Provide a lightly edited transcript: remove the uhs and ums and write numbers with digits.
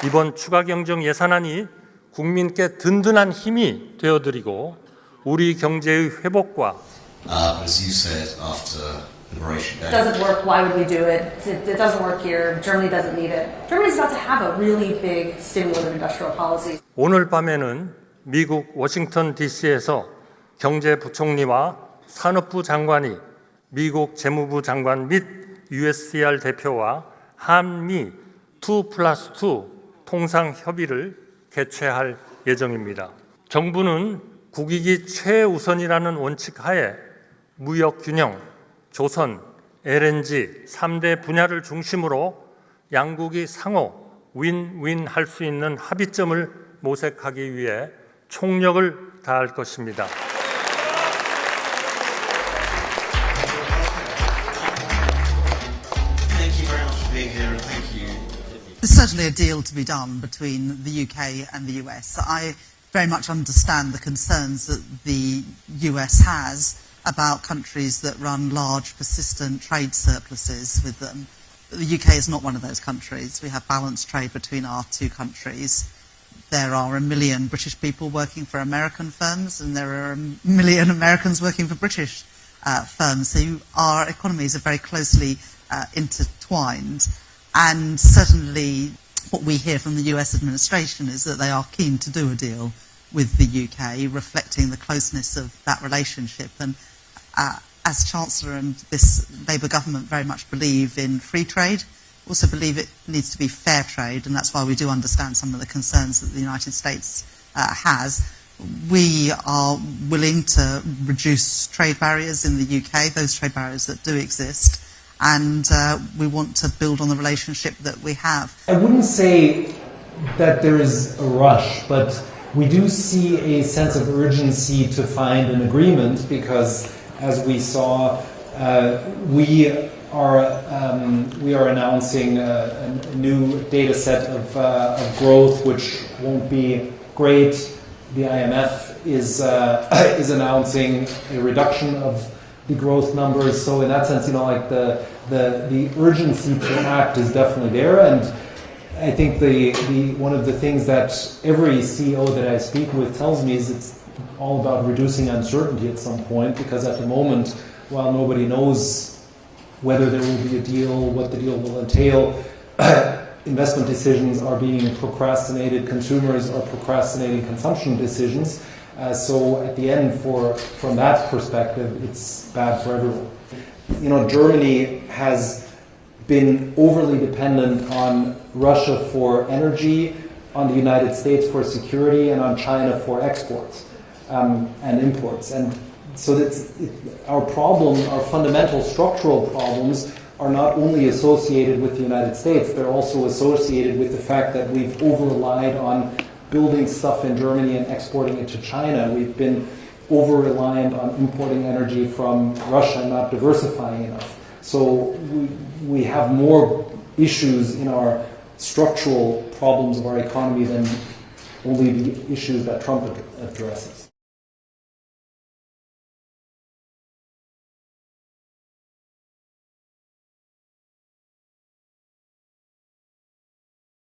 이번 추가 경정 예산안이 국민께 든든한 힘이 되어드리고 우리 경제의 회복과 as you said after Liberation Day. It doesn't work. Why would we do it? It doesn't work here. Germany doesn't need it. Germany's about to have a really big stimulative industrial policy. 오늘 밤에는 미국 워싱턴 DC에서 경제부총리와 산업부 장관이 미국 재무부 장관 및 USTR 대표와 한미 2+2 통상 협의를 개최할 예정입니다. 정부는 국익이 최우선이라는 원칙 하에 무역 균형, 조선, LNG 3대 분야를 중심으로 양국이 상호 윈윈 할 수 있는 합의점을 모색하기 위해 총력을 다할 것입니다. There's certainly a deal to be done between the UK and the US. I very much understand the concerns that the US has about countries that run large, persistent trade surpluses with them. The UK is not one of those countries. We have balanced trade between our two countries. There are 1 million British people working for American firms, and there are 1 million Americans working for British firms. So our economies are very closely intertwined. And certainly what we hear from the US administration is that they are keen to do a deal with the UK, reflecting the closeness of that relationship. And as Chancellor and this Labour government very much believe in free trade, also believe it needs to be fair trade, and that's why we do understand some of the concerns that the United States has. We are willing to reduce trade barriers in the UK, those trade barriers that do exist, and we want to build on the relationship that we have. I wouldn't say that there is a rush, but we do see a sense of urgency to find an agreement because, as we saw, we are announcing a new data set of growth, which won't be great. The IMF is announcing a reduction of the growth numbers. So in that sense, like the urgency to act is definitely there. And I think the one of the things that every CEO that I speak with tells me is it's all about reducing uncertainty at some point, because at the moment, while nobody knows whether there will be a deal, what the deal will entail, investment decisions are being procrastinated, consumers are procrastinating consumption decisions. So at the end, from that perspective, it's bad for everyone. Germany has been overly dependent on Russia for energy, on the United States for security, and on China for exports and imports. And so our problem, our fundamental structural problems, are not only associated with the United States, they're also associated with the fact that we've over-relied on building stuff in Germany and exporting it to China. We've been over-reliant on importing energy from Russia and not diversifying enough. So we have more issues in our structural problems of our economy than only the issues that Trump addresses.